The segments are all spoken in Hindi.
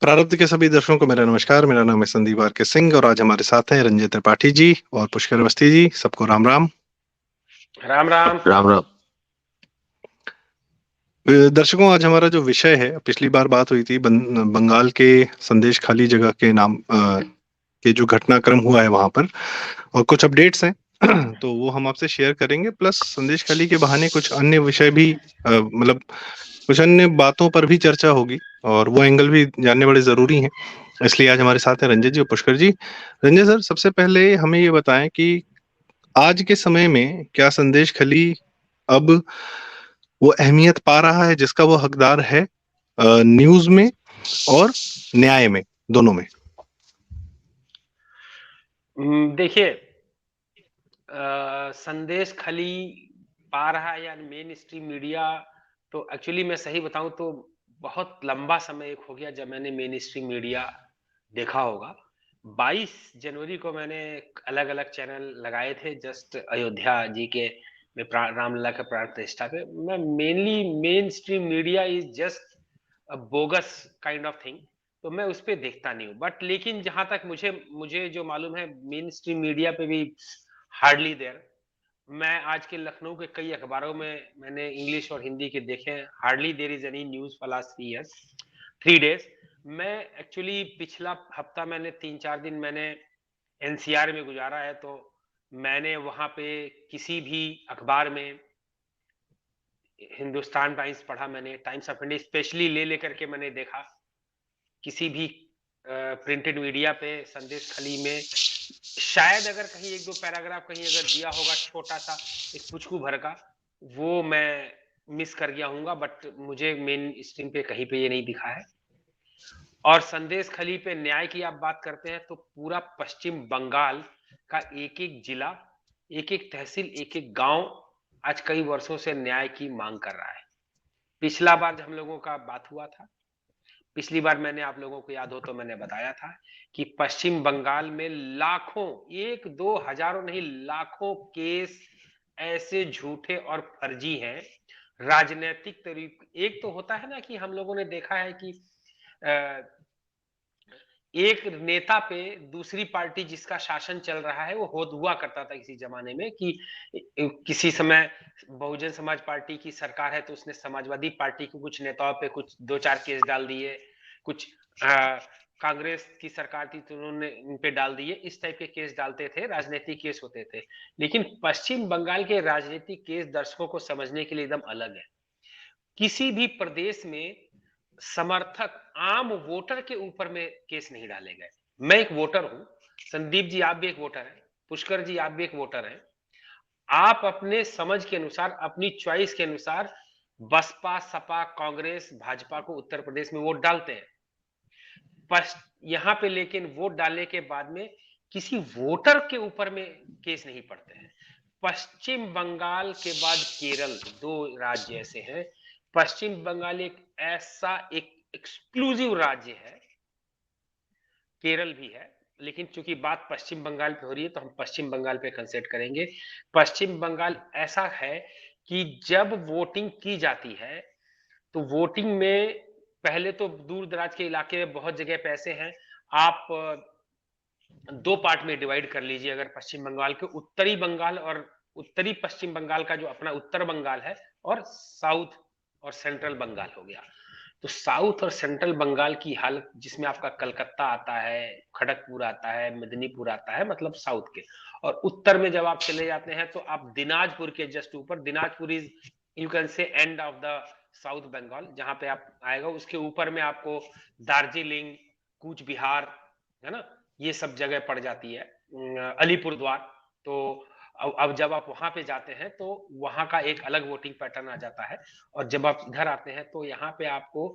प्रारब्ध के सभी दर्शकों को मेरा नमस्कार। मेरा नाम है संदीप आर के सिंह और आज हमारे साथ हैं रंजय त्रिपाठी जी और पुष्कर अवस्थी जी। सबको राम राम। राम राम। राम राम। दर्शकों, आज हमारा जो विषय है, पिछली बार बात हुई थी बंगाल के संदेश खाली जगह के नाम के जो घटनाक्रम हुआ है वहां पर, और कुछ अपडेट्स हैं तो वो हम आपसे शेयर करेंगे। प्लस संदेश खाली के बहाने कुछ अन्य विषय भी, मतलब कुछ अन्य बातों पर भी चर्चा होगी और वो एंगल भी जानने बड़े जरूरी हैं। इसलिए आज हमारे साथ हैं रंजय जी और पुष्कर जी। रंजय सर, सबसे पहले हमें ये बताएं कि आज के समय में क्या संदेश खली अब वो अहमियत पा रहा है जिसका वो हकदार है, न्यूज में और न्याय में, दोनों में? देखिए, संदेश खली पा रहा है या मेन स्ट्रीम मीडिया, तो एक्चुअली मैं सही बताऊं तो बहुत लंबा समय एक हो गया जब मैंने मेन स्ट्रीम मीडिया देखा होगा। 22 जनवरी को मैंने अलग अलग चैनल लगाए थे जस्ट अयोध्या जी के में रामलला के प्राण प्रतिष्ठा पे। मैं mainly main stream media is just a bogus kind of thing, तो मैं उस पर देखता नहीं हूँ। बट लेकिन जहां तक मुझे मुझे जो मालूम है, मेन स्ट्रीम मीडिया पे भी हार्डली देयर। मैं आज के लखनऊ के कई अखबारों में मैंने इंग्लिश और हिंदी के देखे हैं। Hardly there is any news for last 3 years, 3 days. मैं एक्चुअली पिछला हफ्ता मैंने 3-4 दिन मैंने एनसीआर में गुजारा है, तो मैंने वहां पे किसी भी अखबार में हिंदुस्तान टाइम्स पढ़ा, मैंने टाइम्स ऑफ इंडिया स्पेशली ले लेकर के मैंने देखा। किसी भी प्रिंटेड मीडिया पे संदेश खली में शायद अगर कहीं एक दो पैराग्राफ कहीं अगर दिया होगा छोटा सा, एक पुचकू भर का, वो मैं मिस कर गया हूँ। बट मुझे मेन स्ट्रीम पे कहीं पे ये नहीं दिखा है। और संदेश खली पे न्याय की आप बात करते हैं तो पूरा पश्चिम बंगाल का एक एक जिला, एक एक तहसील, एक एक गांव आज कई वर्षों से न्याय की मांग कर रहा है। पिछला बार जब हम लोगों का बात हुआ था, पिछली बार मैंने आप लोगों को याद हो तो मैंने बताया था कि पश्चिम बंगाल में लाखों, एक दो हजारों नहीं लाखों केस ऐसे झूठे और फर्जी हैं। राजनीतिक तरीके, एक तो होता है ना कि हम लोगों ने देखा है कि एक नेता पे दूसरी पार्टी जिसका शासन चल रहा है, वो हुआ करता था किसी जमाने में कि किसी समय बहुजन समाज पार्टी की सरकार है तो उसने समाजवादी पार्टी के कुछ नेताओं पे कुछ 2-4 केस डाल दिए, कुछ कांग्रेस की सरकार थी तो उन्होंने इन पे डाल दिए। इस टाइप के केस डालते थे, राजनीतिक केस होते थे। लेकिन पश्चिम बंगाल के राजनीतिक केस दर्शकों को समझने के लिए एकदम अलग है। किसी भी प्रदेश में समर्थक आम वोटर के ऊपर में केस नहीं डाले गए। मैं एक वोटर हूं, संदीप जी आप भी एक वोटर हैं, पुष्कर जी आप भी एक वोटर हैं। आप अपने समझ के अनुसार, अपनी चॉइस के अनुसार बसपा, सपा, कांग्रेस, भाजपा को उत्तर प्रदेश में वोट डालते हैं। यहां पे लेकिन वोट डालने के बाद में किसी वोटर के ऊपर में केस नहीं पड़ते हैं। पश्चिम बंगाल के बाद केरल, दो राज्य ऐसे हैं। पश्चिम बंगाल एक ऐसा एक एक्सक्लूसिव राज्य है, केरल भी है, लेकिन चूंकि बात पश्चिम बंगाल पे हो रही है तो हम पश्चिम बंगाल पे कंसेंट्रेट करेंगे। पश्चिम बंगाल ऐसा है कि जब वोटिंग की जाती है तो वोटिंग में पहले तो दूर दराज के इलाके में बहुत जगह पे ऐसे हैं, आप दो पार्ट में डिवाइड कर लीजिए। अगर पश्चिम बंगाल के उत्तरी बंगाल और उत्तरी पश्चिम बंगाल का जो अपना उत्तर बंगाल है, और साउथ और सेंट्रल बंगाल हो गया, तो साउथ और सेंट्रल बंगाल की हालत, जिसमें आपका कलकत्ता आता है, खड़गपुर आता है, मेदिनीपुर आता है, मतलब साउथ के। और उत्तर में जब आप चले जाते हैं तो आप दिनाजपुर के जस्ट ऊपर, Dinajpur is you can say end of the south Bengal, जहां पे आप आएगा उसके ऊपर में आपको दार्जिलिंग, कूच बिहार, है ना, ये सब जगह पड़ जाती है, अलीपुर द्वार। तो अब जब आप वहां पे जाते हैं तो वहां का एक अलग वोटिंग पैटर्न आ जाता है। और जब आप इधर आते हैं तो यहाँ पे आपको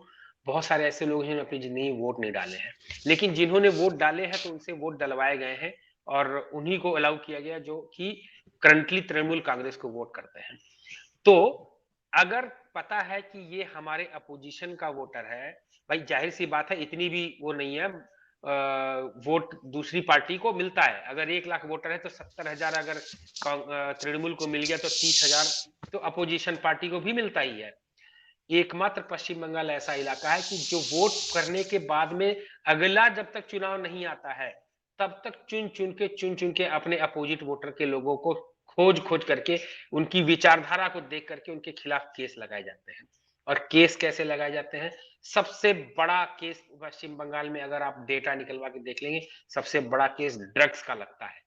बहुत सारे ऐसे लोग हैं अपनी जिंदगी में वोट नहीं डाले हैं, लेकिन जिन्होंने वोट डाले हैं तो उनसे वोट डलवाए गए हैं और उन्हीं को अलाउ किया गया जो कि करंटली तृणमूल कांग्रेस को वोट करते हैं। तो अगर पता है कि ये हमारे अपोजिशन का वोटर है, भाई जाहिर सी बात है इतनी भी वो नहीं है, वोट दूसरी पार्टी को मिलता है। अगर 1 लाख वोटर है तो 70,000 अगर तृणमूल को मिल गया तो 30,000 तो अपोजिशन पार्टी को भी मिलता ही है। एकमात्र पश्चिम बंगाल ऐसा इलाका है कि जो वोट करने के बाद में अगला जब तक चुनाव नहीं आता है, तब तक चुन चुन के अपने अपोजिट वोटर के लोगों को खोज खोज करके, उनकी विचारधारा को देख करके उनके खिलाफ केस लगाए जाते हैं। और केस कैसे लगाए जाते हैं? सबसे बड़ा केस पश्चिम बंगाल में अगर आप डेटा निकलवा के देख लेंगे, सबसे बड़ा केस ड्रग्स का लगता है।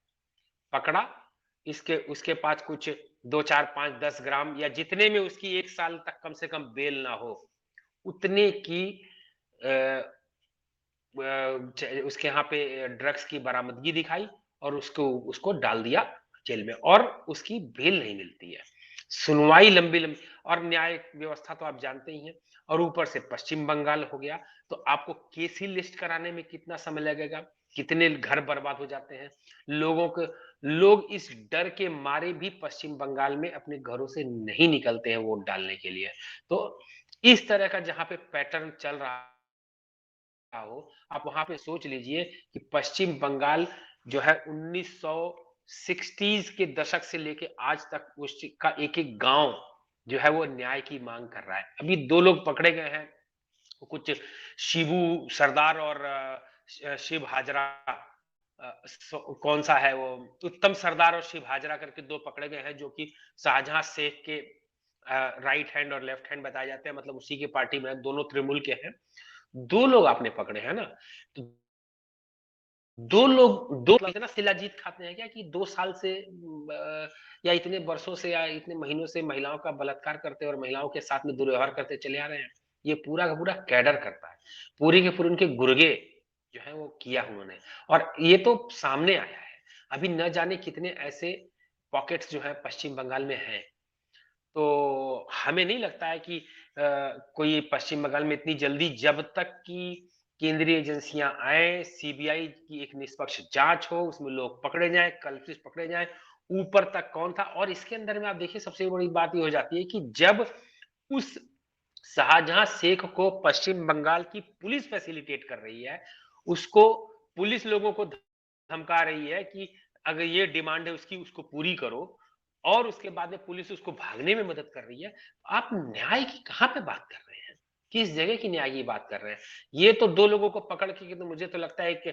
पकड़ा, इसके उसके पास कुछ 2, 4, 5, 10 ग्राम या जितने में उसकी 1 साल तक कम से कम बेल ना हो, उतने की अ उसके यहाँ पे ड्रग्स की बरामदगी दिखाई और उसको उसको डाल दिया जेल में और उसकी बेल नहीं मिलती है। सुनवाई लंबी-लंबी और न्याय व्यवस्था तो आप जानते ही हैं और ऊपर से पश्चिम बंगाल हो गया, तो आपको केस ही लिस्ट कराने में कितना समय लगेगा, कितने घर बर्बाद हो जाते हैं। लोग इस डर के मारे भी पश्चिम बंगाल में अपने घरों से नहीं निकलते हैं वोट डालने के लिए। तो इस तरह का जहाँ पे पैटर्न चल रहा हो, आप वहां पे सोच लीजिए कि पश्चिम बंगाल जो है 1960s के दशक से लेके आज तक उसका एक-एक गांव जो है वो न्याय की मांग कर रहा है। अभी 2 लोग पकड़े गए हैं, कुछ शिबू सरदार और शिव हाजरा, कौन सा है वो, उत्तम सरदार और शिव हाजरा करके 2 पकड़े गए हैं जो कि शाहजहां शेख के राइट हैंड और लेफ्ट हैंड बताए जाते हैं, मतलब उसी की पार्टी में दोनों तृणमूल के हैं। 2 लोग आपने पकड़े हैं ना, तो 2 लोग इतना शिलाजीत खाते हैं क्या कि 2 साल से या इतने वर्षों से या इतने महीनों से महिलाओं का बलात्कार करते और महिलाओं के साथ में दुर्व्यवहार करते चले आ रहे हैं। ये पूरा का पूरा कैडर करता है। पूरे के पूरे उनके गुर्गे जो है वो किया उन्होंने और ये तो सामने आया है। अभी न जाने कितने ऐसे पॉकेट्स जो है पश्चिम बंगाल में हैं। तो हमें नहीं लगता है कि कोई पश्चिम बंगाल में इतनी जल्दी, जब तक कि केंद्रीय एजेंसियां आए, सीबीआई की एक निष्पक्ष जांच हो, उसमें लोग पकड़े जाएं, कल्प्रिट पकड़े जाएं, ऊपर तक कौन था। और इसके अंदर में आप देखिए सबसे बड़ी बात ये हो जाती है कि जब उस शाहजहां शेख को पश्चिम बंगाल की पुलिस फैसिलिटेट कर रही है, उसको पुलिस लोगों को धमका रही है कि अगर ये डिमांड है उसकी, उसको पूरी करो, और उसके बाद में पुलिस उसको भागने में मदद कर रही है। आप न्याय की कहां पे बात कर रहे हैं? किस जगह की न्याय की बात कर रहे हैं? ये तो 2 लोगों को पकड़ के, तो मुझे तो लगता है कि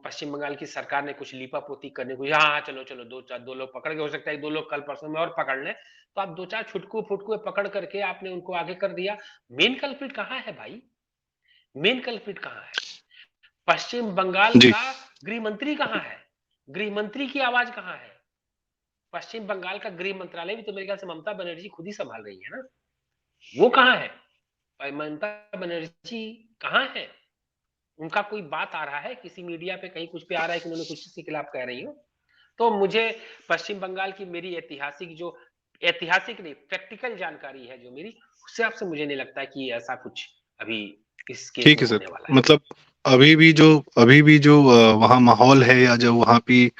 पश्चिम बंगाल की सरकार ने कुछ लीपापोती करने को, हाँ, चलो, चलो 2 लोग पकड़ के, हो सकता है 2 लोग कल परसों में और पकड़ लें, तो आप 2-4 छुटकू-फुटकू पकड़ करके आपने उनको आगे कर दिया। मेन कल्प्रिट कहाँ है भाई? मेन कल्प्रिट कहाँ है? पश्चिम बंगाल जी। का गृह मंत्री कहाँ है? गृह मंत्री की आवाज कहाँ है? पश्चिम बंगाल का गृह मंत्रालय भी तो मेरे ख्याल से ममता बनर्जी खुद ही संभाल रही है ना, वो कहाँ है? ममता बनर्जी कहाँ है? उनका कोई बात आ रहा है किसी मीडिया पे, कहीं कुछ पे आ रहा है कि उन्होंने कुछ के खिलाफ कह रही हो? तो मुझे पश्चिम बंगाल की मेरी ऐतिहासिक नहीं, प्रैक्टिकल जानकारी है जो मेरी, उससे आपसे मुझे नहीं लगता है कि ऐसा कुछ अभी इस केस ठीक में है सर, होने वाला है। मतलब अभी भी जो वहाँ माहौल है, या जो वहाँ की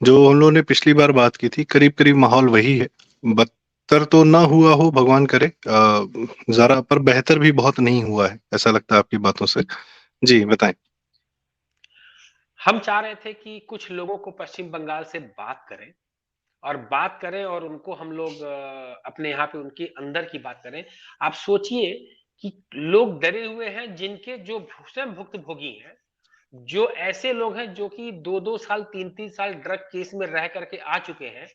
जो हम लोगों ने पिछली बार बात की थी, करीब करीब माहौल वही है। बदतर तो ना हुआ हो, भगवान करे, जरा, पर बेहतर भी बहुत नहीं हुआ है, ऐसा लगता है आपकी बातों से। जी बताएं। हम चाह रहे थे कि कुछ लोगों को पश्चिम बंगाल से बात करें और उनको हम लोग अपने यहाँ पे उनके अंदर की बात करें। आप सोचिए कि लोग डरे हुए हैं, जिनके जो स्वयं भुक्तभोगी हैं, जो ऐसे लोग हैं जो कि 2-2 साल, 3-3 साल ड्रग केस में रह करके आ चुके हैं,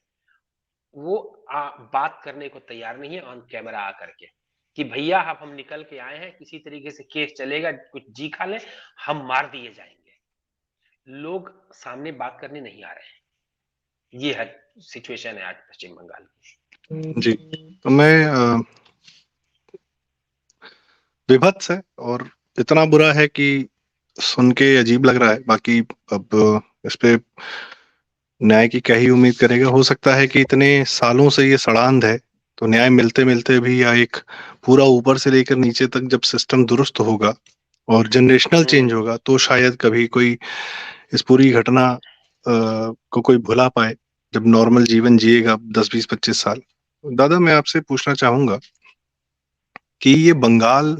वो बात करने को तैयार नहीं है ऑन कैमरा आकर के कि भैया अब हम निकल के आए हैं, किसी तरीके से केस चलेगा, कुछ जी खा ले, हम मार दिए जाएंगे। लोग सामने बात करने नहीं आ रहे हैं। ये है सिचुएशन है आज पश्चिम बंगाल की। जी, तो मैं विभत्स है, और इतना बुरा है कि सुन के अजीब लग रहा है। बाकी अब इस पे न्याय की क्या ही उम्मीद करेगा। हो सकता है कि इतने सालों से ये सड़ांध है, तो न्याय मिलते मिलते भी, या एक पूरा ऊपर से लेकर नीचे तक जब सिस्टम दुरुस्त होगा और जनरेशनल चेंज होगा, तो शायद कभी कोई इस पूरी घटना को कोई भुला पाए, जब नॉर्मल जीवन जिएगा 10, 20, 25 साल। दादा, मैं आपसे पूछना चाहूंगा कि ये बंगाल,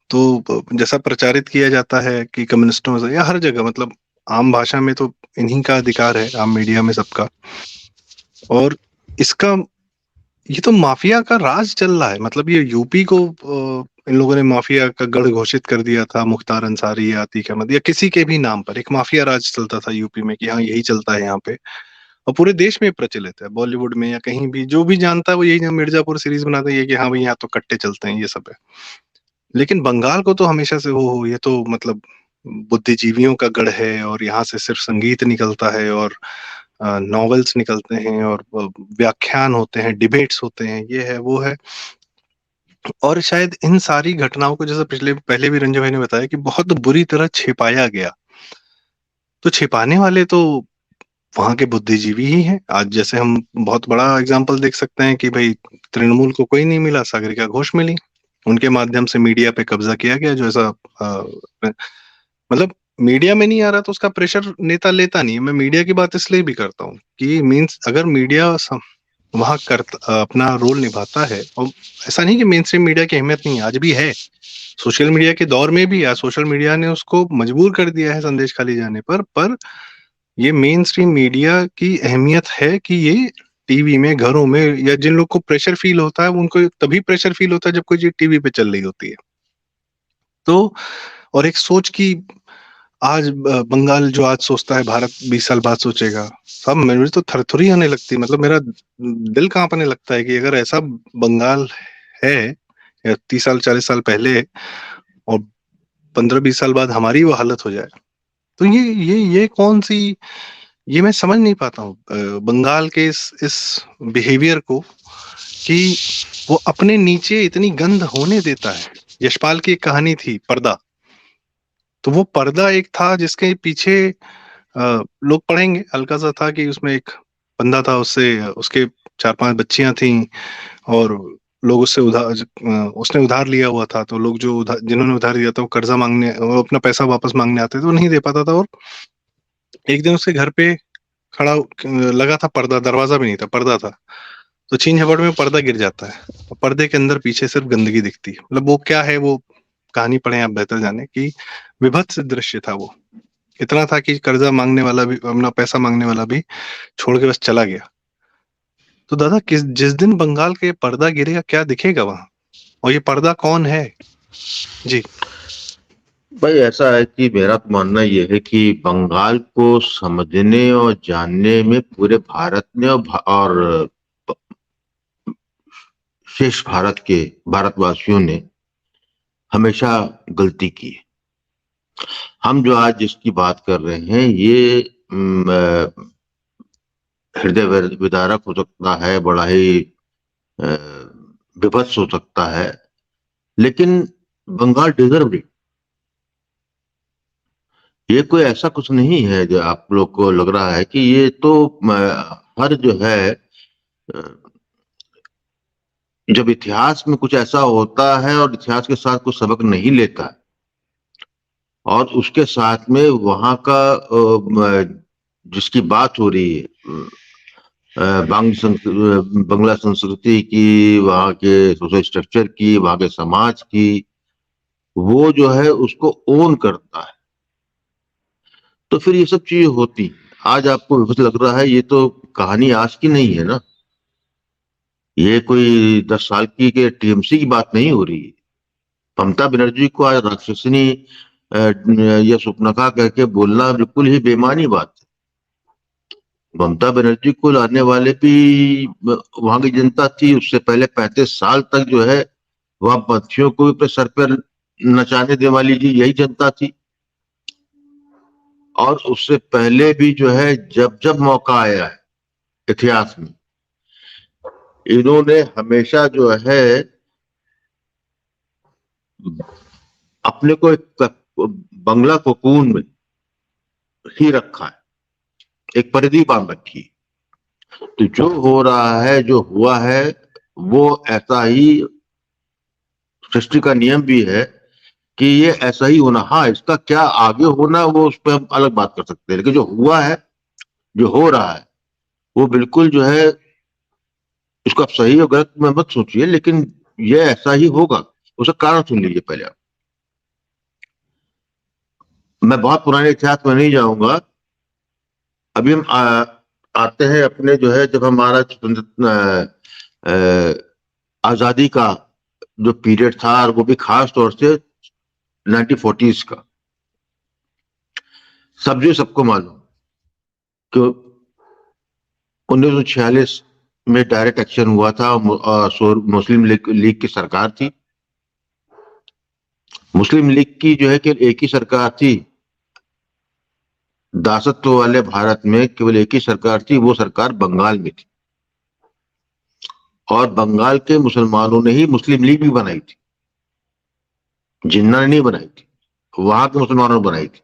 तो जैसा प्रचारित किया जाता है कि कम्युनिस्टों से, या हर जगह, मतलब आम भाषा में तो इन्हीं का अधिकार है, आम मीडिया में सबका, और इसका ये तो माफिया का राज चल रहा है। मतलब ये यूपी को इन लोगों ने माफिया का गढ़ घोषित कर दिया था, मुख्तार अंसारी या अतीक अहमद या किसी के भी नाम पर एक माफिया राज चलता था यूपी में कि हाँ यही चलता है यहाँ पे, और पूरे देश में प्रचलित है। बॉलीवुड में या कहीं भी जो भी जानता है वो यही मिर्जापुर सीरीज बनाते हैं कि हाँ भाई यहाँ तो कट्टे चलते हैं, ये सब है। लेकिन बंगाल को तो हमेशा से वो ये तो मतलब बुद्धिजीवियों का गढ़ है, और यहाँ से सिर्फ संगीत निकलता है और नॉवेल्स निकलते हैं और व्याख्यान होते हैं, डिबेट्स होते हैं, ये है वो है। और शायद इन सारी घटनाओं को, जैसे पिछले पहले भी रंजन भाई ने बताया, कि बहुत बुरी तरह छिपाया गया। तो छिपाने वाले तो वहां के बुद्धिजीवी ही हैं। आज जैसे हम बहुत बड़ा एग्जाम्पल देख सकते हैं कि भाई तृणमूल को कोई नहीं मिला, सागरिका घोष मिली, उनके माध्यम से मीडिया पे कब्जा किया गया। जो ऐसा मतलब मीडिया में नहीं आ रहा तो उसका प्रेशर नेता लेता नहीं है। मैं मीडिया की बात इसलिए भी करता हूँ कि मीन्स अगर मीडिया वहां कर अपना रोल निभाता है, और ऐसा नहीं कि मेन स्ट्रीम मीडिया की अहमियत नहीं है, आज भी है। सोशल मीडिया के दौर में भी आज सोशल मीडिया ने उसको मजबूर कर दिया है संदेश खाली जाने पर ये मेन स्ट्रीम मीडिया की अहमियत है कि ये टीवी में, घरों में, या जिन लोग को प्रेशर फील होता है उनको तभी प्रेशर फील होता है जब कोई चीज टीवी पे चल रही होती है। तो और एक सोच की, आज बंगाल जो आज सोचता है भारत 20 साल बाद सोचेगा, सब मेरे तो थरथरी आने लगती है। मतलब मेरा दिल कांपने लगता है कि अगर ऐसा बंगाल है, या 30 साल 40 साल पहले, और 15-20 साल बाद हमारी वो हालत हो जाए, तो ये कौन सी, ये मैं समझ नहीं पाता हूँ बंगाल के इस बिहेवियर को, कि वो अपने नीचे इतनी गंध होने देता है। यशपाल की एक कहानी थी पर्दा, तो वो पर्दा एक था जिसके पीछे लोग पढ़ेंगे, हल्का सा था कि उसमें एक बंदा था, उससे उसके 4-5 बच्चियां थीं, और लोग उससे उसने उधार लिया हुआ था, तो लोग जो जिन्होंने उधार दिया था वो कर्जा मांगने, वो अपना पैसा वापस मांगने आते थे, वो नहीं दे पाता था। और एक दिन उसके घर पे खड़ा लगा था पर्दा, दरवाजा भी नहीं था, पर्दा था। तो छीन झपट में पर्दा गिर जाता है, और पर्दे के अंदर पीछे सिर्फ गंदगी दिखती है। मतलब वो क्या है, वो कहानी पढ़े आप बेहतर जाने की, विभत्स दृश्य था वो। इतना था कि कर्जा मांगने वाला भी, अपना पैसा मांगने वाला भी छोड़ के बस चला गया। तो दादा जिस दिन बंगाल के पर्दा गिरेगा क्या दिखेगा वहां, और ये पर्दा कौन है? जी। भाई ऐसा है कि मेरा तो मानना यह है कि बंगाल को समझने और जानने में पूरे भारत ने और शेष भारत के भारतवासियों ने हमेशा गलती की है। हम जो आज जिसकी बात कर रहे हैं ये हृदय विदारक हो सकता है, बड़ा ही विभत्स हो सकता है, लेकिन बंगाल डिजर्व इट। ये कोई ऐसा कुछ नहीं है जो आप लोग को लग रहा है कि ये तो हर जो है जब इतिहास में कुछ ऐसा होता है और इतिहास के साथ कुछ सबक नहीं लेता है, और उसके साथ में वहां का जिसकी बात हो रही है, बांग्ला संस्कृति की, वहां के सोशल स्ट्रक्चर की, वहां के समाज की, वो जो है उसको ओन करता है, तो फिर ये सब चीजें होती। आज आपको विभत्स लग रहा है, ये तो कहानी आज की नहीं है ना, ये कोई 10 साल की के टीएमसी की बात नहीं हो रही है। ममता बनर्जी को आज राक्षसिनी या सुपनखा कह के बोलना बिल्कुल ही बेमानी बात है। ममता बनर्जी को लाने वाले भी वहां की जनता थी। उससे पहले 35 साल तक जो है वह पंथियों को भी अपने सर पर नचाने देने वाली जी यही जनता थी। और उससे पहले भी जो है जब जब मौका आया है इतिहास में, इन्होंने हमेशा जो है अपने को एक बंगला कोकून में ही रखा है, एक परिधि बांध रखी है। तो जो हो रहा है, जो हुआ है, वो ऐसा ही सृष्टि का नियम भी है कि ये ऐसा ही होना। हाँ, इसका क्या आगे होना वो उस पर हम अलग बात कर सकते हैं, लेकिन जो हुआ है, जो हो रहा है, वो बिल्कुल जो है इसको आप सही और गलत में मत सोचिए, लेकिन ये ऐसा ही होगा। उसका कारण सुन लीजिए पहले आप। मैं बहुत पुराने इतिहास में नहीं जाऊंगा। अभी हम आते हैं अपने जो है, जब हमारा आजादी का जो पीरियड था, और वो भी खास तौर से 1940s का। सबको मालूम कि 1946 में डायरेक्ट एक्शन हुआ था, मुस्लिम लीग की सरकार थी। मुस्लिम लीग की जो है कि एक ही सरकार थी, दासत्व वाले भारत में केवल एक ही सरकार थी, वो सरकार बंगाल में थी। और बंगाल के मुसलमानों ने ही मुस्लिम लीग भी बनाई थी, जिन्ना ने नहीं बनाई थी, वहां के मुसलमानों ने बनाई थी।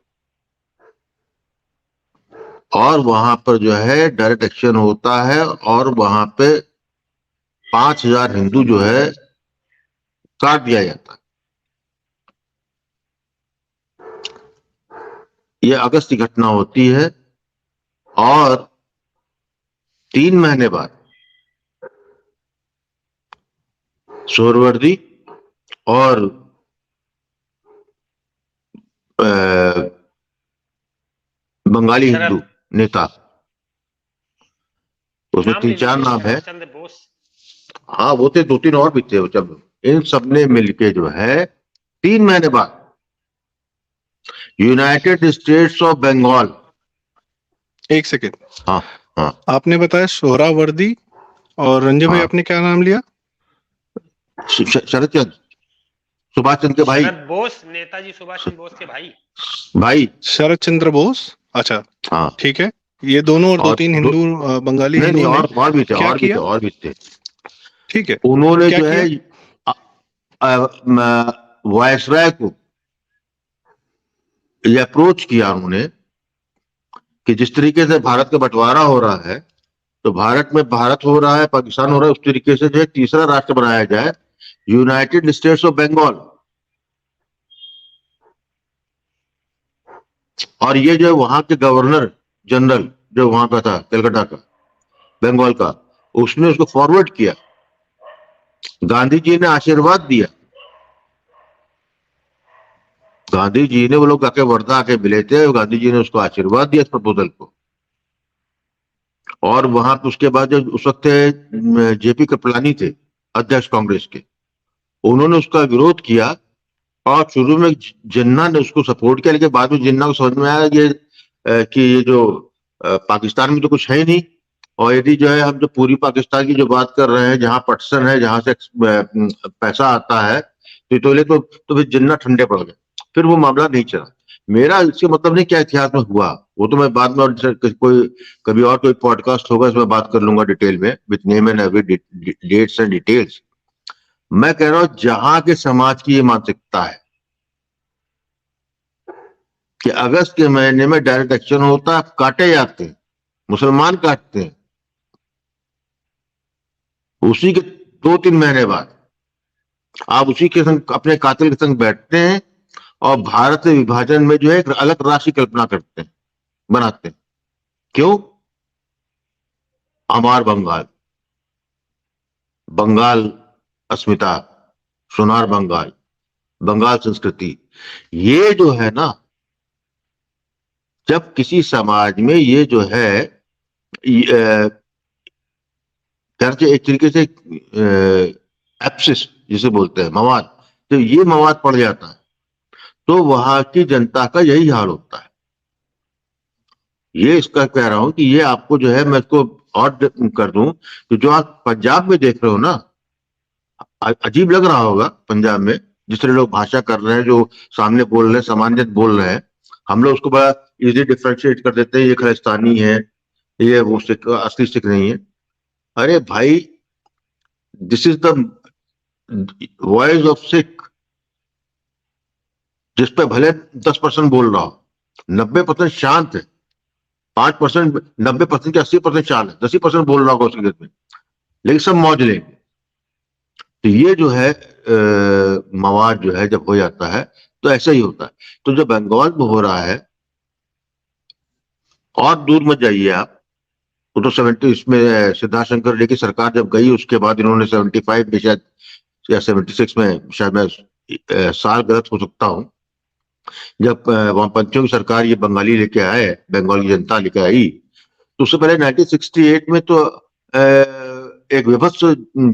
और वहां पर जो है डायरेक्ट एक्शन होता है, और वहां पे 5000 हिंदू जो है काट दिया जाता है। ये अगस्त की घटना होती है, और 3 महीने बाद सोहरावर्दी और बंगाली हिंदू नेता, उसमें 3-4 नाम है, चंद्र बोस, हाँ वो थे, 2-3 और भी थे। जब इन सबने मिलके जो है 3 महीने बाद यूनाइटेड स्टेट्स ऑफ बंगाल। एक सेकेंड, हाँ हाँ आपने बताया सोहरावर्दी और रंजन भाई, हाँ। आपने क्या नाम लिया? शरद चंद्र, सुभाष चंद्र के भाई। शरद बोस, नेताजी सुभाष चंद्र बोस के भाई शरद चंद्र बोस, अच्छा हाँ। ठीक है। ये दोनों और 2-3 हिंदू, बंगाली नहीं हिंदू ने और भी थे, क्या और भी थे, किया? और भी थे। ठीक है, उन्होंने क्या जो है वायसराय को ये अप्रोच किया उन्होंने कि जिस तरीके से भारत का बंटवारा हो रहा है, तो भारत में भारत हो रहा है, पाकिस्तान हो रहा है, उस तरीके से जो है तीसरा राष्ट्र बनाया जाए, यूनाइटेड स्टेट्स ऑफ बंगाल। और ये जो वहां के गवर्नर जनरल जो वहां का था, कलकत्ता का, बंगाल का, उसने उसको फॉरवर्ड किया। गांधी जी ने आशीर्वाद दिया, गांधी जी ने, वो लोग आके वर्धा आके मिले थे, गांधी जी ने उसको आशीर्वाद दिया इस प्रपोजल को। और वहां पे उसके बाद जो उस वक्त जेपी कृपलानी थे अध्यक्ष कांग्रेस के, उन्होंने उसका विरोध किया। और शुरू में जिन्ना ने उसको सपोर्ट किया, लेकिन बाद में जिन्ना को समझ में आया कि ये जो पाकिस्तान में तो कुछ है ही नहीं, और यदि जो है हम जो पूरी पाकिस्तान की जो बात कर रहे हैं, जहां पटसन है, जहां से पैसा आता है, तो फिर जिन्ना ठंडे पड़ गए, फिर वो मामला नहीं चला। मेरा इससे मतलब नहीं क्या इतिहास में हुआ, वो तो मैं बाद में कभी और कोई पॉडकास्ट होगा, इसमें बात कर लूंगा डिटेल में, with name and every dates and details. मैं कह रहा हूं जहां के समाज की ये मानसिकता है कि अगस्त के महीने में डायरेक्ट एक्शन होता है, काटे जाते हैं, मुसलमान काटते हैं, उसी के 2-3 महीने बाद आप उसी के संग, अपने कातिल के संग बैठते हैं, और भारत विभाजन में जो है एक अलग राष्ट्र की कल्पना करते हैं, बनाते हैं। क्यों? अमार बंगाल, बंगाल अस्मिता, सोनार बंगाल, बंगाल संस्कृति, ये जो है ना, जब किसी समाज में ये जो है एक तरीके से एप्सिस जिसे बोलते हैं, मवाद, तो ये मवाद पड़ जाता है, तो वहां की जनता का यही हाल होता है। ये इसका कह रहा हूं कि ये आपको जो है, मैं इसको और कर दूं, तो जो आप पंजाब में देख रहे हो ना, अजीब लग रहा होगा पंजाब में, जिस तरह लोग भाषा कर रहे हैं, जो सामने बोल रहे हैं, सामान्य बोल रहे हैं, हम लोग उसको बड़ा इजी डिफ्रेंशिएट कर देते हैं, ये खालिस्तानी है, ये वो सिख, असली सिख नहीं है। अरे भाई, this is the voice of Sikh, जिस पे भले 10% बोल रहा हो, 90% शांत है, 5%, 90% के 80% शांत है, 10% बोल रहा होगा उसके घर में, लेकिन सब मौज लेंगे। तो ये जो है मवाद जो है जब हो जाता है, तो ऐसा ही होता है। तो जो बंगाल में हो रहा है, और दूर मत जाइए आप, वो तो 70 इसमें सिद्धार्थ शंकर रेड्डी की सरकार जब गई, उसके बाद इन्होंने 75 में शायद, या 76 में शायद, मैं साल गलत हो सकता हूं, जब वामपंथियों की सरकार ये बंगाली लेके आए, बंगाल की जनता लेके आई, तो उससे पहले 1968 में तो एक विभत्स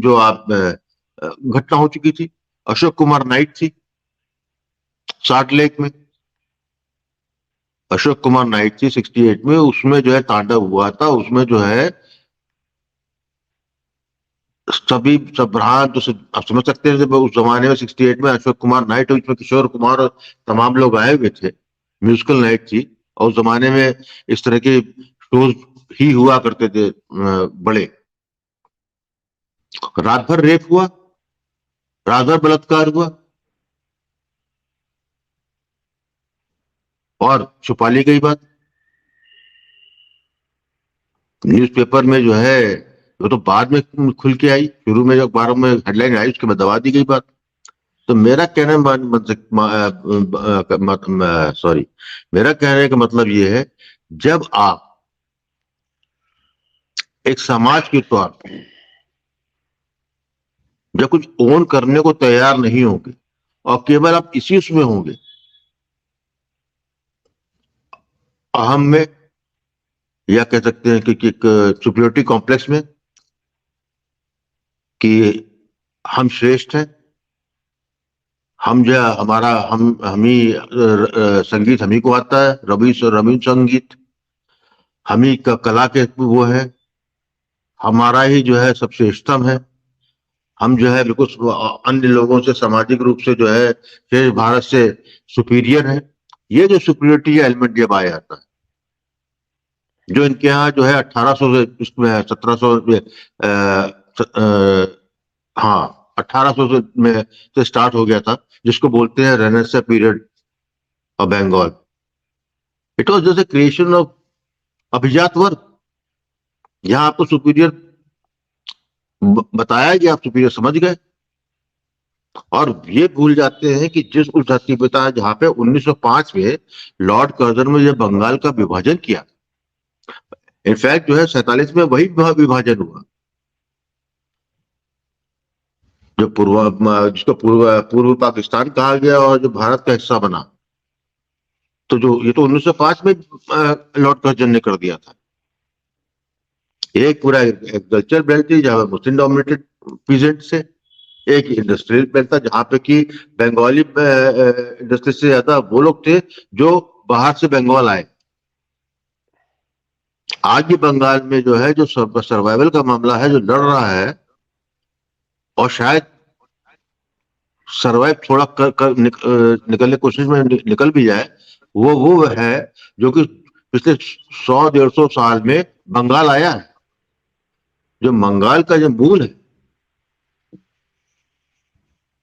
जो आप घटना हो चुकी थी, अशोक कुमार नाइट थी साल्ट लेक में, अशोक कुमार नाइट थी 68 में, उसमें जो है तांडव हुआ था। उसमें जो है सभी सब भ्रांत, तो आप समझ सकते हैं जब उस जमाने में 68 में अशोक कुमार नाइट, उसमें किशोर कुमार और तमाम लोग आए हुए थे, म्यूजिकल नाइट थी। और उस जमाने में इस तरह के शोज ही हुआ करते थे बड़े। रात भर रेप हुआ, रात भर बलात्कार हुआ और छुपा ली गई बात। न्यूज़पेपर में जो है वो तो बाद में खुल के आई, शुरू में जब अखबारों में हेडलाइन आई उसके बाद दबा दी गई बात। तो मेरा कहने सॉरी मेरा कहने का मतलब ये है, जब आप एक समाज के तौर पर जब कुछ ओन करने को तैयार नहीं होंगे और केवल आप इसी उसमें होंगे, अहम में, या कह सकते हैं कि एक सुपीरियरिटी कॉम्प्लेक्स में, कि हम श्रेष्ठ हैं, हम जो हमारा हम ही संगीत हम ही को आता है, रवीन संगीत हम ही का कला के वो है, हमारा ही जो है सबसे इष्टतम है, हम जो है बिल्कुल अन्य लोगों से सामाजिक रूप से जो है शेष भारत से सुपीरियर है। ये जो सुपीरियरिटी एलिमेंट जब आ जाता है, जो इनके यहाँ जो है 1800 से इसमें 1700 हाँ 1800 से में से स्टार्ट हो गया था, जिसको बोलते हैं renaissance period of Bengal. It was just a creation of अभिजात वर्ग। यहाँ आपको सुपीरियर बताया कि आप सुपीरियर समझ गए, और ये भूल जाते हैं कि जिस उस धरती पे था जहां पे 1905 में लॉर्ड कर्जन में जब बंगाल का विभाजन किया, इनफैक्ट जो है 47 में वही विभाजन हुआ, जो जिसको पूर्व पाकिस्तान कहा गया और जो भारत का हिस्सा बना। तो जो ये तो 1905 में लॉर्ड कर्जन ने कर दिया था। एक पूरा एग्रीकल्चर बेल्ट थी जहां मुस्लिम डोमिनेटेड पीजेंट से, एक इंडस्ट्रियल बेल्ट था जहां पे कि बंगाली इंडस्ट्री से ज्यादा वो लोग थे जो बाहर से बंगाल आए। आज भी बंगाल में जो है जो सर्वाइवल का मामला है, जो लड़ रहा है और शायद सर्वाइव थोड़ा निकलने की कोशिश में निकल भी जाए, वो है जो कि पिछले 100-150 साल में बंगाल आया है। जो बंगाल का जो मूल है,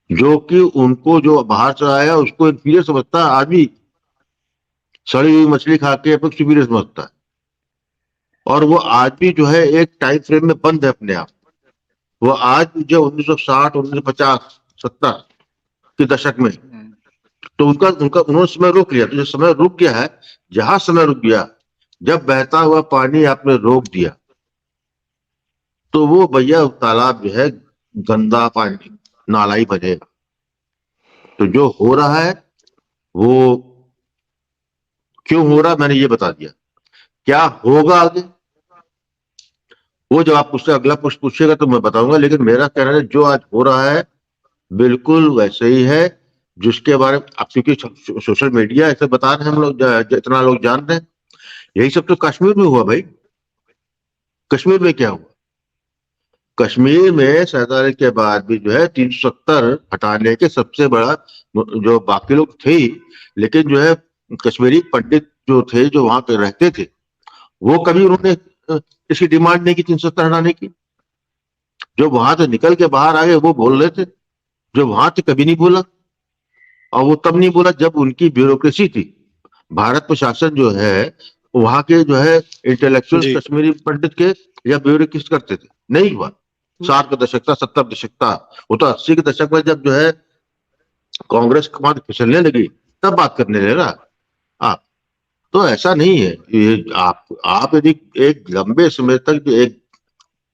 जो कि उनको जो बाहर से आया उसको इंफीरियर समझता है, आज भी सड़ी हुई मछली खा के अपने सुपीरियर समझता है, और वो आज भी जो है एक टाइम फ्रेम में बंद है अपने आप। वो आज जो 1960, 1950, 70 के दशक में, तो उन्होंने समय रोक लिया। तो जो समय रुक गया है, जहां समय रुक गया, जब बहता हुआ पानी आपने रोक दिया, तो वो भैया तालाब जो है गंदा पानी नाला ही बनेगा। तो जो हो रहा है वो क्यों हो रहा है मैंने ये बता दिया। क्या होगा आगे वो जब आप मुझसे अगला प्रश्न पूछिएगा तो मैं बताऊंगा, लेकिन मेरा कहना है जो आज हो रहा है बिल्कुल वैसे ही है जिसके बारे में आप, क्योंकि सोशल मीडिया ऐसे बता रहे हैं, हम लोग जितना लोग जान रहे हैं। यही सब तो कश्मीर में हुआ भाई। कश्मीर में क्या हुआ? कश्मीर में 47 के बाद भी जो है 370 हटाने के सबसे बड़ा, जो बाकी लोग थे, लेकिन जो है कश्मीरी पंडित जो थे जो वहां पे रहते थे, वो कभी उन्होंने इसकी डिमांड नहीं की 370 हटाने की। जो वहां से निकल के बाहर आ गए वो बोल रहे थे, जो वहां से कभी नहीं बोला। और वो तब नहीं बोला जब उनकी ब्यूरोक्रेसी थी। भारत प्रशासन जो है वहां के जो है इंटेलेक्चुअल कश्मीरी पंडित के या ब्यूरोक्रेसी करते थे, नहीं हुआ। 60 का दशक था, 70 दशक था, वो तो 80 के दशक में जब जो है कांग्रेस कमान फिसलने लगी तब बात करने लगा। आप तो ऐसा नहीं है। ये आप यदि एक लंबे समय तक एक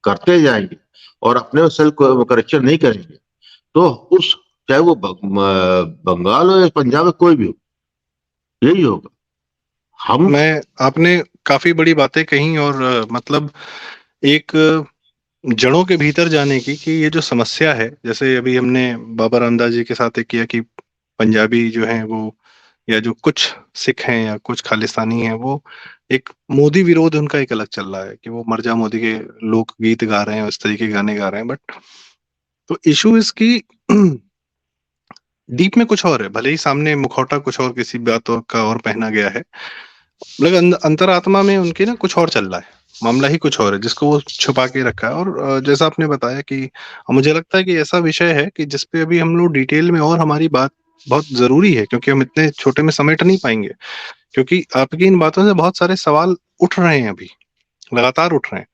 करते जाएंगे और अपने सेल्फ करेक्शन नहीं करेंगे, तो उस चाहे वो बंगाल हो या पंजाब में कोई भी हो, यही होगा। आपने काफी बड़ी बातें कही, और मतलब एक जड़ों के भीतर जाने की कि ये जो समस्या है, जैसे अभी हमने बाबा रामदास जी के साथ एक किया कि पंजाबी जो हैं वो, या जो कुछ सिख हैं या कुछ खालिस्तानी हैं, वो एक मोदी विरोध उनका एक अलग चल रहा है कि वो मर जा मोदी के लोक गीत गा रहे हैं, इस तरीके के गाने गा रहे हैं। बट तो इशू इसकी डीप में कुछ और है, भले ही सामने मुखौटा कुछ और किसी बात और का और पहना गया है, लेकिन अंतरात्मा में उनके ना कुछ और चल रहा है, मामला ही कुछ और है जिसको वो छुपा के रखा है। और जैसा आपने बताया कि मुझे लगता है कि ऐसा विषय है कि जिसपे अभी हम लोग डिटेल में और हमारी बात बहुत जरूरी है, क्योंकि हम इतने छोटे में समेट नहीं पाएंगे, क्योंकि आपकी इन बातों से बहुत सारे सवाल उठ रहे हैं, अभी लगातार उठ रहे हैं।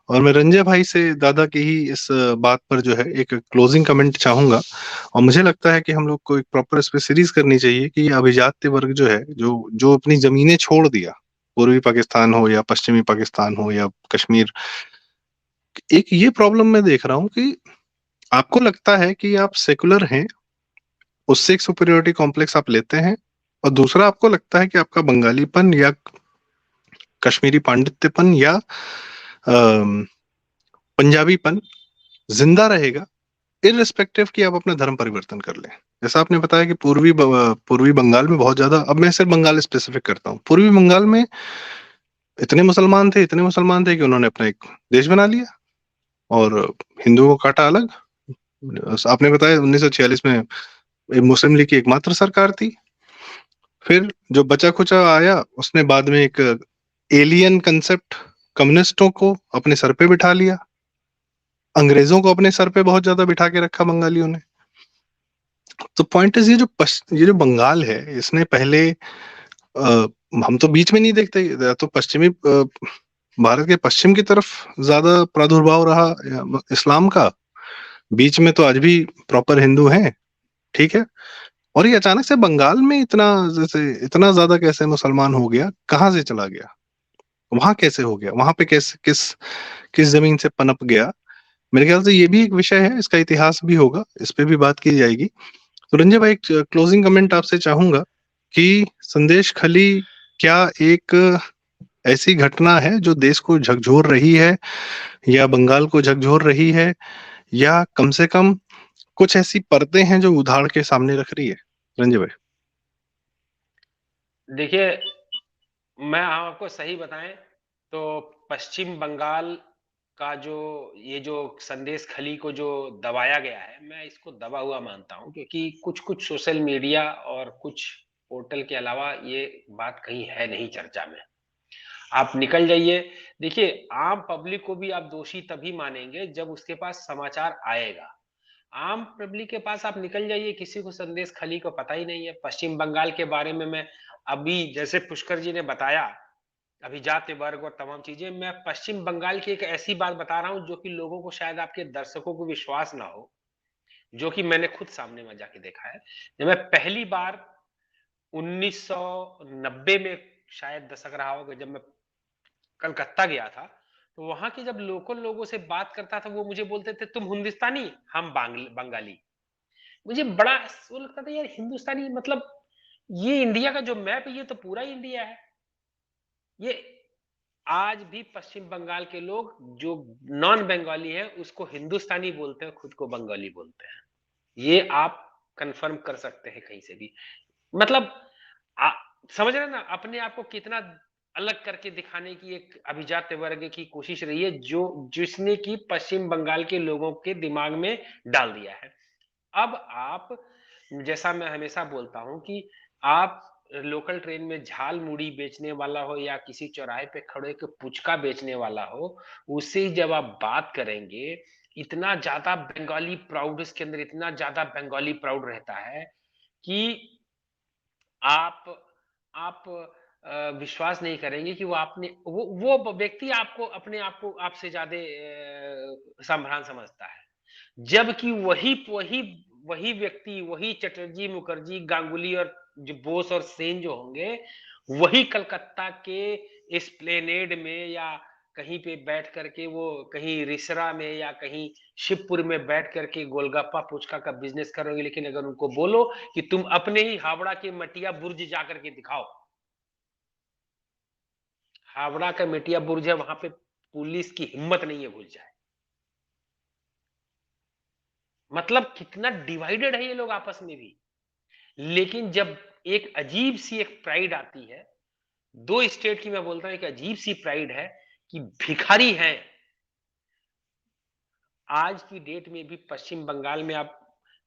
और मैं रंजय भाई से दादा की ही इस बात पर जो है एक क्लोजिंग कमेंट चाहूंगा। और मुझे लगता है कि हम लोग को एक प्रॉपर इस पे सीरीज करनी चाहिए कि अभिजात्य वर्ग जो है, जो जो अपनी जमीनें छोड़ दिया, पूर्वी पाकिस्तान हो या पश्चिमी पाकिस्तान हो या कश्मीर, एक ये प्रॉब्लम मैं देख रहा हूँ कि आपको लगता है कि आप सेकुलर हैं, उससे एक सुपीरियोरिटी कॉम्प्लेक्स आप लेते हैं, और दूसरा आपको लगता है कि आपका बंगालीपन या कश्मीरी पांडित्यपन या पंजाबीपन जिंदा रहेगा, इररिस्पेक्टिव कि आप अपना धर्म परिवर्तन कर लें। जैसा आपने बताया कि पूर्वी बंगाल में बहुत ज्यादा, अब मैं सिर्फ बंगाल स्पेसिफिक करता हूँ, पूर्वी बंगाल में इतने मुसलमान थे कि उन्होंने अपना एक देश बना लिया और हिंदुओं को काटा अलग। आपने बताया 1946 में मुस्लिम लीग की एकमात्र सरकार थी। फिर जो बचा खुचा आया, उसने बाद में एक एलियन कंसेप्ट कम्युनिस्टों को अपने सर पे बिठा लिया, अंग्रेजों को अपने सर पे बहुत ज्यादा बिठा के रखा बंगालियों ने। तो पॉइंट इज, ये जो बंगाल है, इसने पहले हम तो बीच में नहीं देखते, तो पश्चिमी भारत के पश्चिम की तरफ ज्यादा प्रादुर्भाव रहा इस्लाम का, बीच में तो आज भी प्रॉपर हिंदू हैं, ठीक है। और ये अचानक से बंगाल में इतना, जैसे इतना ज्यादा कैसे मुसलमान हो गया, कहाँ से चला गया, वहां कैसे हो गया, वहां पे कैसे किस किस जमीन से पनप गया। मेरे ख्याल से ये भी एक विषय है, इसका इतिहास भी होगा, इस पे भी बात की जाएगी। तो रंजय भाई, एक क्लोजिंग कमेंट आपसे चाहूंगा कि संदेश खली क्या एक ऐसी घटना है जो देश को झकझोर रही है, या बंगाल को झकझोर रही है, या कम से कम कुछ ऐसी परतें हैं जो उधार के सामने रख रही है? रंजय भाई। देखिए, मैं आपको सही बताएं तो पश्चिम बंगाल का जो संदेश खली को जो दबाया गया है, मैं इसको दबा हुआ मानता हूं, क्योंकि कुछ कुछ सोशल मीडिया और कुछ पोर्टल के अलावा ये बात कहीं है नहीं चर्चा में। आप निकल जाइए, देखिए आम पब्लिक को भी आप दोषी तभी मानेंगे जब उसके पास समाचार आएगा। आम पब्लिक के पास आप निकल जाइए, किसी को संदेश खली को पता ही नहीं है। पश्चिम बंगाल के बारे में मैं अभी, जैसे पुष्कर जी ने बताया, अभिजात्य वर्ग और तमाम चीजें, मैं पश्चिम बंगाल की एक ऐसी बात बता रहा हूं जो कि लोगों को, शायद आपके दर्शकों को विश्वास ना हो, जो कि मैंने खुद सामने में जाके देखा है। जब मैं पहली बार 1990 में, शायद दशक रहा होगा, जब मैं कलकत्ता गया था, तो वहां के जब लोकल लोगों से बात करता था, वो मुझे बोलते थे तुम हिंदुस्तानी, हम बंगाली। मुझे बड़ा वो लगता था, यार हिंदुस्तानी मतलब, ये इंडिया का जो मैप है, ये तो पूरा इंडिया है। ये आज भी पश्चिम बंगाल के लोग जो नॉन बंगाली है उसको हिंदुस्तानी बोलते हैं, खुद को बंगाली बोलते हैं। ये आप कंफर्म कर सकते हैं कहीं से भी। मतलब आ, समझ रहे हैं ना, अपने आप को कितना अलग करके दिखाने की एक अभिजात वर्ग की कोशिश रही है, जो जिसने की पश्चिम बंगाल के लोगों के दिमाग में डाल दिया है। अब आप, जैसा मैं हमेशा बोलता हूं कि आप लोकल ट्रेन में झाल मुड़ी बेचने वाला हो या किसी चौराहे पे खड़े के पुचका बेचने वाला हो, उससे जब आप बात करेंगे, इतना ज्यादा बंगाली प्राउड, इसके अंदर इतना ज्यादा बंगाली प्राउड रहता है कि आप आप विश्वास नहीं करेंगे कि वो आपने वो व्यक्ति आपको, अपने आप को आपसे ज्यादा संभ्रांत समझता है। जबकि वही वही वही व्यक्ति, वही चटर्जी, मुखर्जी, गांगुली और जो बोस और सेन जो होंगे, वही कलकत्ता के एस्प्लेनेड में या कहीं पे बैठ करके, वो कहीं रिसरा में या कहीं शिवपुर में बैठ करके गोलगप्पा पुचका का बिजनेस करोगे। लेकिन अगर उनको बोलो कि तुम अपने ही हावड़ा के मटिया बुर्ज जाकर के दिखाओ, हावड़ा का मटिया बुर्ज है, वहां पे पुलिस की हिम्मत नहीं है घुस जाए। मतलब कितना डिवाइडेड है ये लोग आपस में भी। लेकिन जब एक अजीब सी एक प्राइड आती है, दो स्टेट की मैं बोलता हूं, एक अजीब सी प्राइड है कि भिखारी हैं। आज की डेट में भी पश्चिम बंगाल में आप,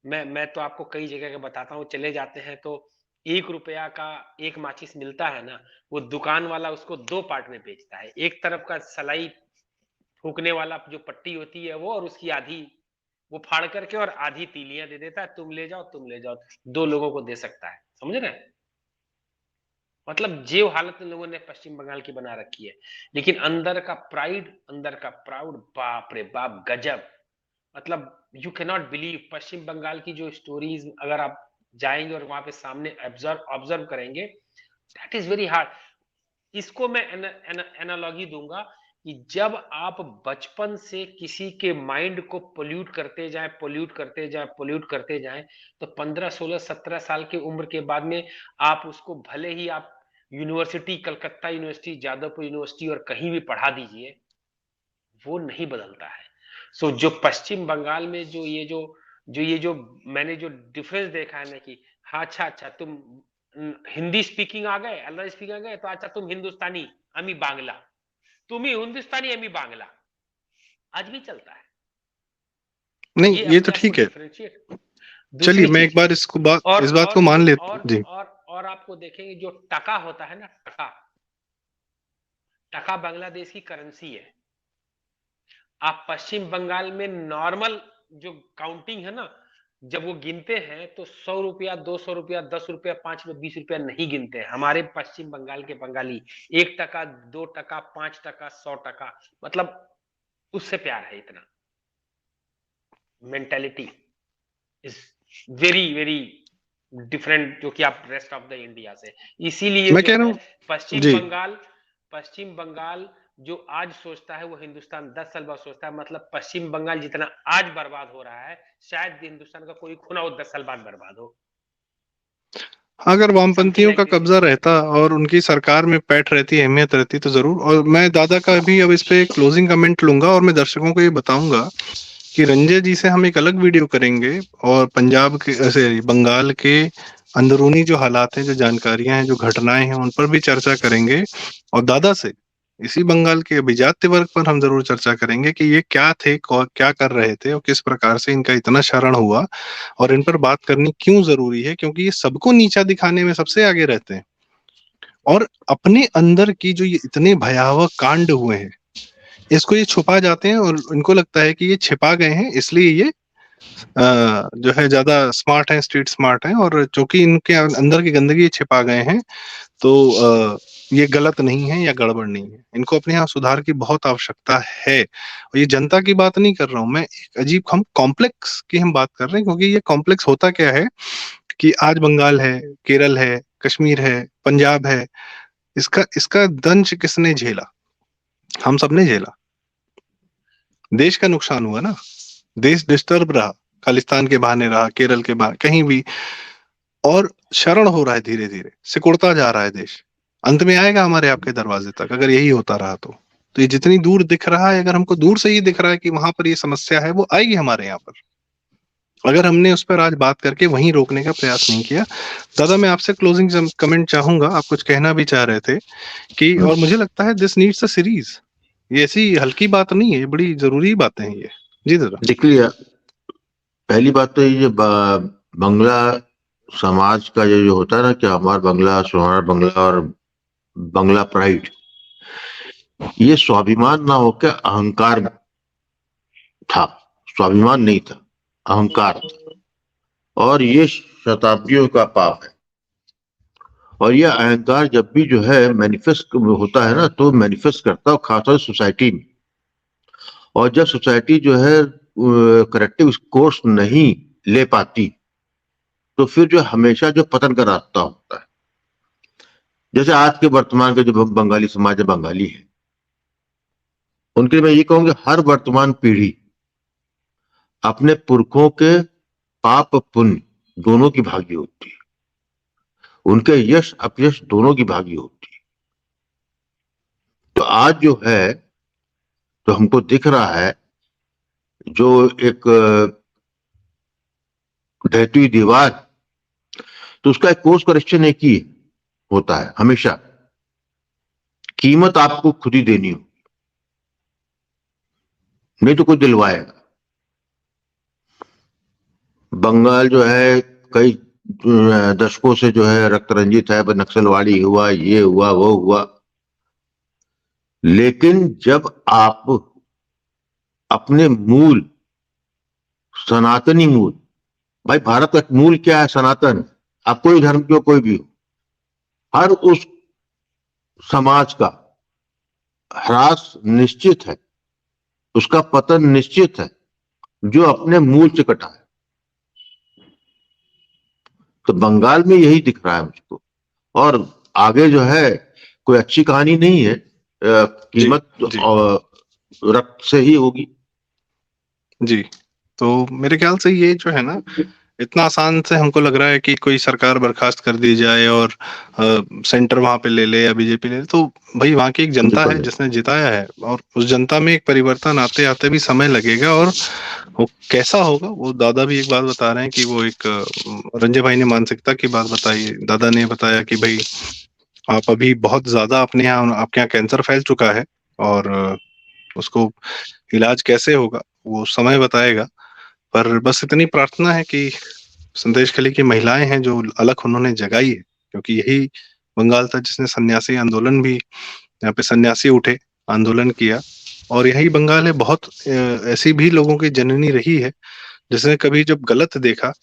मैं तो आपको कई जगह का बताता हूँ, चले जाते हैं तो 1 रुपया का एक माचिस मिलता है ना, वो दुकान वाला उसको 2 पार्ट में बेचता है। एक तरफ का सलाई फूकने वाला जो पट्टी होती है वो, और उसकी आधी वो फाड़ करके और आधी तीलियां दे देता है, तुम ले जाओ तुम ले जाओ, 2 लोगों को दे सकता है, समझ रहे हैं? मतलब जो हालत इन लोगों ने पश्चिम बंगाल की बना रखी है। लेकिन अंदर का प्राइड, अंदर का प्राउड, बाप रे बाप गजब। मतलब यू कैन नॉट बिलीव, पश्चिम बंगाल की जो स्टोरीज अगर आप जाएंगे और वहां पे सामने ऑब्जर्व करेंगे, दैट इज वेरी हार्ड। इसको मैं एनालॉजी दूंगा कि जब आप बचपन से किसी के माइंड को पोल्यूट करते जाएं, पोल्यूट करते जाएं, पोल्यूट करते जाएं, तो 15 16 17 साल की उम्र के बाद में आप उसको भले ही आप university, Calcutta university, Jadavpur university और कहीं भी पढ़ा दीजिए, वो नहीं बदलता है। सो जो पश्चिम बंगाल में जो मैंने जो डिफरेंस देखा है ना कि हाँ, अच्छा अच्छा तुम हिंदी स्पीकिंग आ गए, अल्लाह स्पीकिंग आ गए, तो अच्छा तुम हिंदुस्तानी, अमी बांग्ला, तुम ही हिंदुस्तानी अमी बांग्ला, आज भी चलता है। नहीं, ये ये तो अपने आप को ठीक है। डिफरेंशिएट। चलिए, दूसरी मैं एक चीज, बार इसको और इस बात और को मान लेता और हूँ जी। और आपको देखेंगे जो टका होता है ना, टका, टका बांग्लादेश की करेंसी है। आप पश्चिम बंगाल में नॉर्मल जो काउंटिंग है ना, जब वो गिनते हैं तो 100 रुपया, 200 रुपया, 10 रुपया, 5 रुपया, 20 रुपया नहीं गिनते हैं हमारे पश्चिम बंगाल के बंगाली। 1 टका, 2 टका, 5 टका, 100 टका, मतलब उससे प्यार है इतना। Mentality is very very different, जो कि आप रेस्ट ऑफ द इंडिया से। इसीलिए मैं जो कह रहा है हूँ पश्चिम जी। बंगाल, पश्चिम बंगाल जो आज सोचता है वो हिंदुस्तान 10 साल बाद सोचता है। मतलब पश्चिम बंगाल जितना आज बर्बाद हो रहा है, शायद हिंदुस्तान का कोई खूना हो 10 साल बाद बर्बाद हो। अगर समथिंग वामपंथियों का लाइक दिस। कब्जा रहता और उनकी सरकार में पैठ रहती, अहमियत रहती, तो जरूर। और मैं दादा का भी अब इस पे क्लोजिंग कमेंट लूंगा, और मैं दर्शकों को ये बताऊंगा कि रंजय जी से हम एक अलग वीडियो करेंगे, और पंजाब के ऐसे बंगाल के अंदरूनी जो हालात हैं, जो जानकारियां हैं, जो घटनाएं हैं, उन पर भी चर्चा करेंगे। और दादा से इसी बंगाल के अभिजात्य वर्ग पर हम जरूर चर्चा करेंगे कि ये क्या थे, क्या कर रहे थे, और किस प्रकार से इनका इतना शरण हुआ, और इन पर बात करनी क्यों जरूरी है, क्योंकि ये सबको नीचा दिखाने में सबसे आगे रहते हैं। और अपने अंदर की जो ये इतने भयावह कांड हुए हैं, इसको ये छुपा जाते हैं, और इनको लगता है कि ये छिपा गए हैं, इसलिए ये जो है ज्यादा स्मार्ट है, स्ट्रीट स्मार्ट है। और चूंकि इनके अंदर की गंदगी छिपा गए हैं, तो ये गलत नहीं है या गड़बड़ नहीं है। इनको अपने यहाँ सुधार की बहुत आवश्यकता है। और ये जनता की बात नहीं कर रहा हूं मैं, एक अजीब हम कॉम्प्लेक्स की हम बात कर रहे हैं, क्योंकि ये कॉम्प्लेक्स होता क्या है कि आज बंगाल है, केरल है, कश्मीर है, पंजाब है, इसका इसका दंश किसने झेला? हम सबने झेला। देश का नुकसान हुआ ना, देश डिस्टर्ब रहा, खालिस्तान के बहाने रहा, केरल के बहाने, कहीं भी। और शरण हो रहा है, धीरे धीरे सिकुड़ता जा रहा है देश। अंत में आएगा हमारे आपके दरवाजे तक, अगर यही होता रहा तो ये जितनी दूर दिख रहा है, अगर हमको दूर से ही दिख रहा है कि वहां पर ये समस्या है, वो आएगी हमारे यहाँ पर, अगर हमने उस पर आज बात करके वहीं रोकने का प्रयास नहीं किया। दादा, मैं आपसे क्लोजिंग कमेंट चाहूंगा, आप कुछ कहना भी चाह रहे थे कि, और मुझे लगता है दिस नीड्स अ सीरीज, ये ऐसी हल्की बात नहीं है, ये बड़ी जरूरी बातें हैं ये। जी दादा। देखिए, पहली बात तो ये बंगला समाज का जो होता है ना कि हमारा बंगला, सुहाना बंगला और बंगला प्राइड, ये स्वाभिमान ना होकर अहंकार था। स्वाभिमान नहीं था, अहंकार था। और ये शताब्दियों का पाप है। और यह अहंकार जब भी जो है मैनिफेस्ट होता है ना, तो मैनिफेस्ट करता है खासतौर सोसाइटी में। और जब सोसाइटी जो है करेक्टिव कोर्स नहीं ले पाती, तो फिर जो हमेशा जो पतन का रास्ता होता है। जैसे आज के वर्तमान के जो बंगाली समाज है, बंगाली है, उनके लिए मैं ये कहूंगा, हर वर्तमान पीढ़ी अपने पुरखों के पाप पुण्य दोनों की भागी होती है। उनके यश अपयश दोनों की भागी होती है। तो आज जो है, तो हमको दिख रहा है जो एक ढहती हुई दीवार, तो उसका एक कोर्स करेक्शन एक ही होता है हमेशा, कीमत आपको खुद ही देनी हो, नहीं तो कोई दिलवाएगा। बंगाल जो है कई दशकों से जो है रक्त रंजित है, नक्सलवाड़ी हुआ, ये हुआ, वो हुआ, लेकिन जब आप अपने मूल, सनातनी मूल, भाई भारत का मूल क्या है? सनातन। आप कोई धर्म के हो, कोई भी हो, हर उस समाज का ह्रास निश्चित है, उसका पतन निश्चित है जो अपने मूल से कटा है। तो बंगाल में यही दिख रहा है मुझको, और आगे जो है कोई अच्छी कहानी नहीं है, कीमत रक्त से ही होगी। जी, तो मेरे ख्याल से ये जो है ना, इतना आसान से हमको लग रहा है कि कोई सरकार बर्खास्त कर दी जाए और सेंटर वहां पे ले ले या बीजेपी ले ले, तो भाई वहां की एक जनता है जिसने जिताया है, और उस जनता में एक परिवर्तन आते आते भी समय लगेगा, और वो कैसा होगा वो दादा भी एक बात बता रहे हैं कि वो एक रंजय भाई ने मानसिकता की बात बताई, दादा ने बताया कि भाई आप अभी बहुत ज्यादा अपने यहाँ, आपके यहाँ कैंसर फैल चुका है और उसको इलाज कैसे होगा वो समय बताएगा। पर बस इतनी प्रार्थना है कि संदेशखाली की महिलाएं हैं जो अलख उन्होंने जगाई है, क्योंकि यही बंगाल था जिसने सन्यासी आंदोलन भी, यहाँ पे सन्यासी उठे, आंदोलन किया, और यही बंगाल है बहुत ऐसी भी लोगों की जननी रही है जिसने कभी जब गलत देखा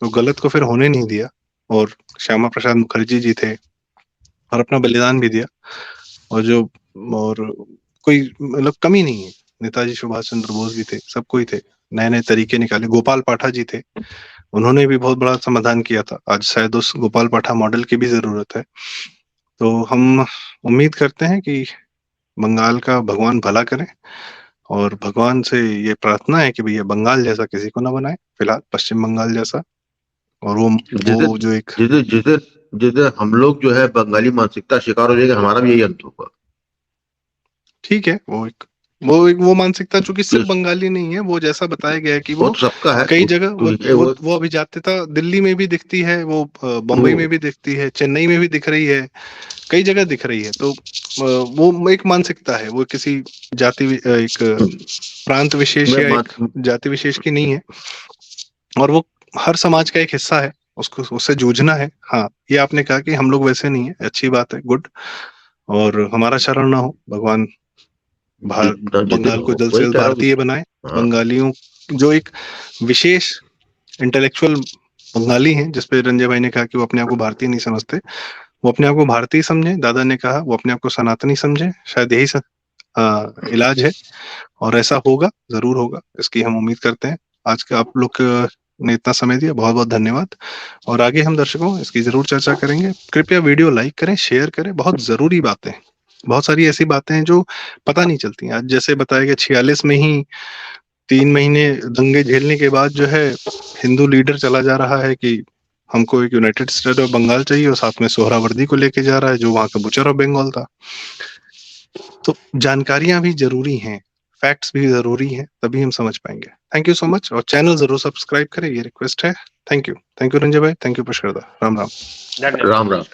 तो गलत को फिर होने नहीं दिया, और श्यामा प्रसाद मुखर्जी जी थे और अपना बलिदान भी दिया, और कोई मतलब कमी नहीं है, नेताजी सुभाष चंद्र बोस भी थे, सब कोई थे, नए नए तरीके निकाले, गोपाल पाठा जी थे, उन्होंने भी बहुत बड़ा समाधान किया था। आज शायद उस गोपाल पाठा मॉडल की भी जरूरत है। तो हम उम्मीद करते हैं कि बंगाल का भगवान भला करे, और भगवान से ये प्रार्थना है कि भैया बंगाल जैसा किसी को ना बनाए, फिलहाल पश्चिम बंगाल जैसा, और वो जो एक जिधर जिधर जिधर हम लोग जो है बंगाली मानसिकता शिकार हो जाएगा, हमारा भी यही अंत होगा। ठीक है, वो मानसिकता चूंकि सिर्फ बंगाली नहीं है, वो जैसा बताया गया है कि वो तो सबका है, कई जगह वो अभिजात्यता दिल्ली में भी दिखती है, वो बम्बई में भी दिखती है, चेन्नई में भी दिख रही है, कई जगह दिख रही है। तो वो एक मानसिकता है, वो किसी जाति एक प्रांत विशेष या एक जाति विशेष की नहीं है, और वो हर समाज का एक हिस्सा है, उसको उससे जूझना है। हाँ, ये आपने कहा कि हम लोग वैसे नहीं है, अच्छी बात है, गुड, और हमारा शरण ना हो, भगवान बंगाल को जल्द से जल्द भारतीय बनाए। बंगालियों जो एक विशेष इंटेलेक्चुअल बंगाली हैं, जिसपे रंजय भाई ने कहा कि वो अपने आप को भारतीय नहीं समझते, वो अपने आप को भारतीय समझे। दादा ने कहा वो अपने आप को सनातनी समझे, शायद यही इलाज है, और ऐसा होगा, जरूर होगा, इसकी हम उम्मीद करते हैं। आज का आप लोग ने इतना समय दिया, बहुत बहुत धन्यवाद, और आगे हम दर्शकों इसकी जरूर चर्चा करेंगे। कृपया वीडियो लाइक करें, शेयर करें, बहुत जरूरी बातें, बहुत सारी ऐसी बातें हैं जो पता नहीं चलती। आज जैसे बताया गया 46 में ही 3 महीने दंगे झेलने के बाद जो है हिंदू लीडर चला जा रहा है कि हमको एक यूनाइटेड स्टेट ऑफ बंगाल चाहिए, और साथ में सोहरावर्दी को लेके जा रहा है जो वहां का बुचर ऑफ बंगाल था। तो जानकारियां भी जरूरी हैं, फैक्ट्स भी जरूरी हैं, तभी हम समझ पाएंगे। थैंक यू सो मच, और चैनल जरूर सब्सक्राइब करें, ये रिक्वेस्ट है। थैंक यू रंजय भाई, थैंक यू पुष्कर दा, राम राम। राम राम।